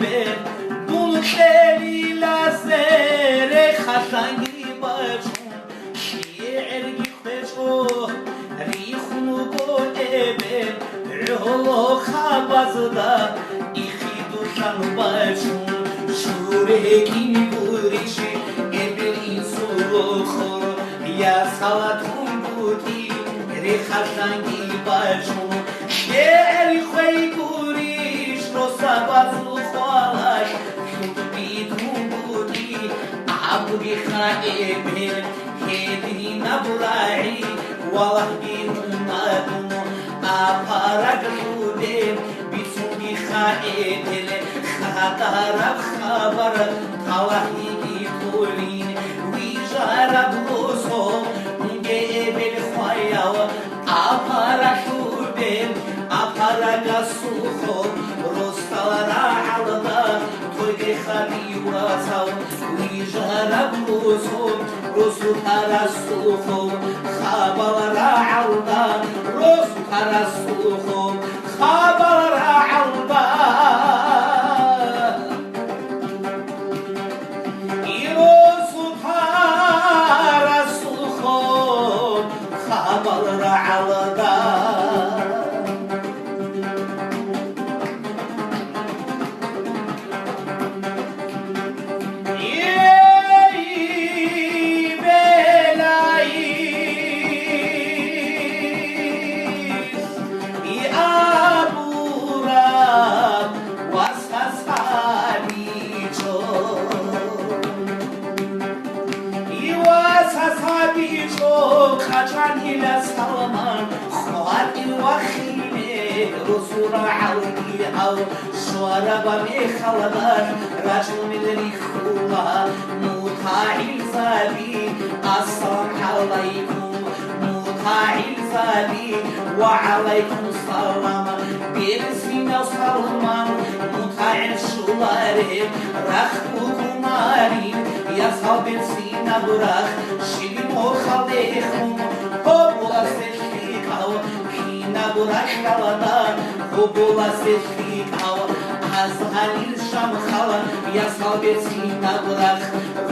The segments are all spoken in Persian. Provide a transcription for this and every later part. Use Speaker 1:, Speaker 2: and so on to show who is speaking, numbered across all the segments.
Speaker 1: ebe Dulceli la zere Khatangi bachun Shiergi khpecho Rikhunu go ebe Rolo khabazda Ikhidu shan bachun Shureki gurishi Ebeli surokho Ya salatun buti Rekhatangi bachun Sheri khoi gurish Rosabazlu khwalash Shukbi dhumbuti Abdi khaibir Hedi nabrai Walahdi umadum Aparag lude Bitsungi khaibir Khatarab khabar Talahi tulin Wijarab luso Unge ebel khwayaw Aparag lude Aparag suho Rostalara alda Toyge khabi wasaw Wijarab luso Rostara suho Khabalara alda Rostara suho Khabalara alda شرب بخلبان رجل من الخوة مطاع الزبي السلام عليكم مطاع الزبي وعليكم السلام برسمنا سلمان مطاع الشوارب رخبكم مارين يا صابر سينا برخ شبيمو خليكم قبل سلفيكو كينا برخ كالدان قبل سلفيكو أزهل الشمخلة يا صابر سينا برخ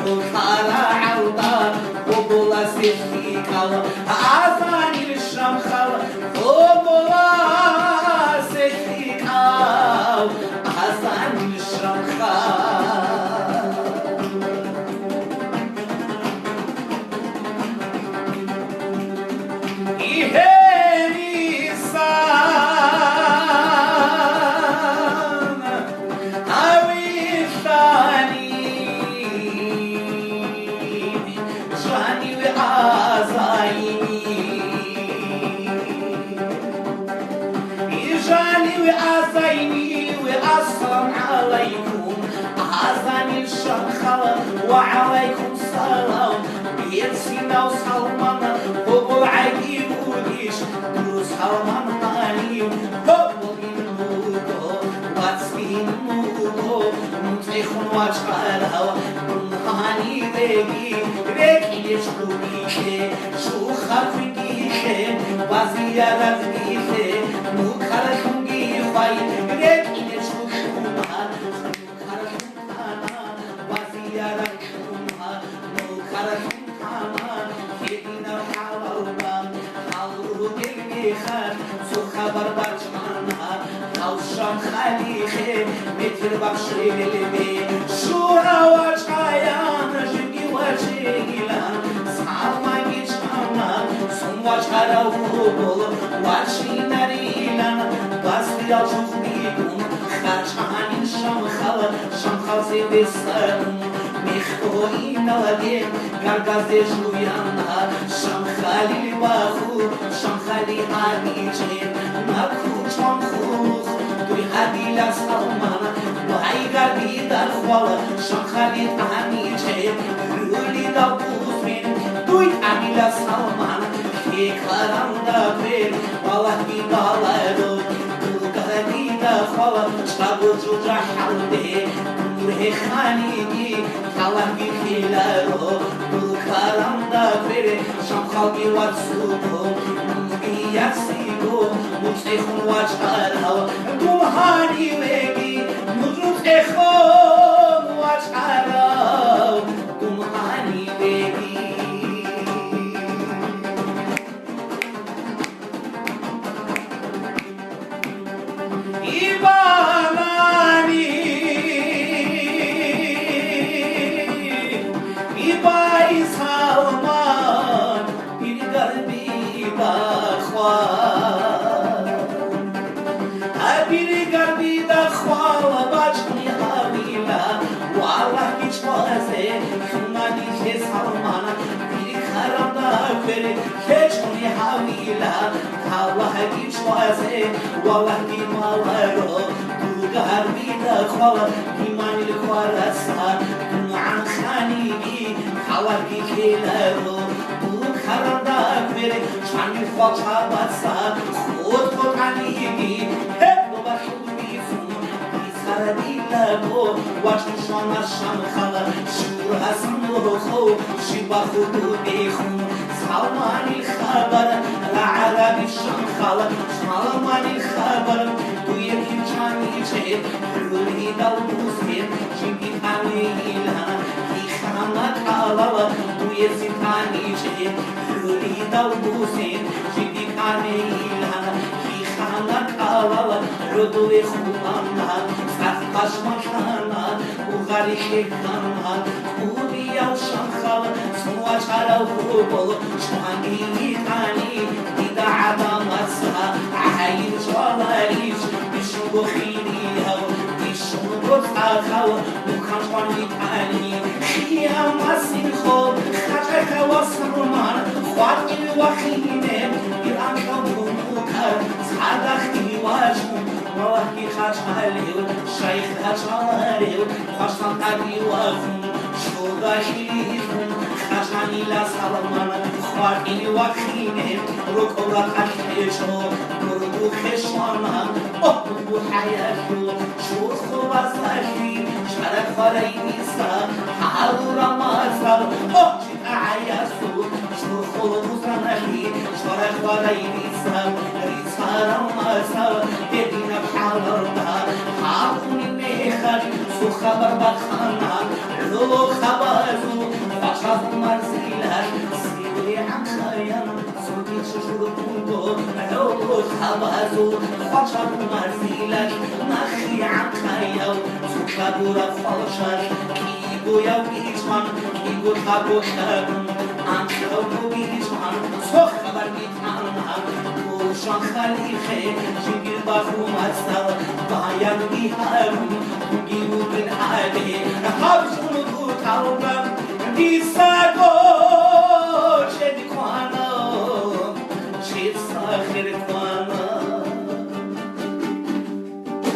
Speaker 1: غلطارا عوضا قبل سلفيكو أزهل الشمخلة قبل سلفيكو أزهل الشمخلة وعليكم السلام بيرسينا وسلمان قبل عجيب وديش دروس سلمان طالب قبل النودو واتسبين النودو متخن واشقالها نهاني بيكي يشكوكي شو خافكي وزيارة بيكي مكرشون جيفاي بيكي يشكوكي خبر برجمانها خوشم خلیخه متر بخشی لبی شورا وچایان جنگی وچیلان سالمانگی چانا سون وچارا وبول وچی نریلان باستی آجوخ بیگون خرچانی شمخال زیبستان میخوایی نلگه گرگازه جویانها شمخالی باخو شمخالی همیچه مکو چمخوخ دوی هدی لسلمان دوی گردی در خوالا شمخالی همیچه رولی دا بوزمین دوی هدی لسلمان که کارم دا بیر والله بی دالارو دو گردی دا خوالا شتابو جوجا حلده دوی خانیگی کلم بی خیلارو دو کارم دا بیر شمخالی واتسوکو یاسیگو مستخون وچارها دوهانی لگی مدرک بخون وچرا دومانی بگی ایبانانی ایبای سالمان بیرگر بیدخواه بیرگر بیدخواه و بچنی حویلا والله هیچ بازه خمانی که سالمان بیرکرم داکری کچنی حویلا والله هیچ بازه والله بیمالارو دوگر بیدخواه بیمانی لکوارسا عن خانیگی حوالی کلارو دوکرم داکری چانی فاچا بسا خود خانیگی لبو وجه شما شمخل شور حسن رخو شبا خودو بیخون سلمانی خبر العربی شمخل سلمانی خبر تو یکی چانی چه روی دل دوزید جیبی تنیلا ای خانت علاوه تو یکی تانی چه روی دل دوزید جیبی تنیلا خانت علاوه ردوی خوانم سفقش مکانم و غریش کنم خودی او شمخل سنوا چرا خوبل شوانگی تانی دیده عدم اصلا عهیر جوالیش بیشون بخیری هوا بیشون بطاقه مکان شوانگی تانی خیام اسین خوب خجه واسرمان خواد این وخینه ایران کبون مکر صدخی واجون مواهی خجالیو شیخ خجالیو خوشتان تبی وخون شوگاهیون خجانی لسلمان خواد این وخینه رو کبرا تکیشو برو خشوانم بو حیاتو شور خوب از لحی شرک خالی نیستا حالو رمازا چی عیاسو شور خوب زنهی شرک خالی نیستا ریسا رمازا ببین بحالردا حاقونی میخد سو خبر بخانم لو خبازو فشاف مرزیلش سیوی عن خیام سودی چشور بودو لو خبازو فشاف مرزیلش نخی عن خیام سو خبور فلشش کی گویا بیچمان کی گو تابو شدن انشاو بیچمان سو خبر بیتانم شان خلیخه جگیر بخوم از سال باید بیهرم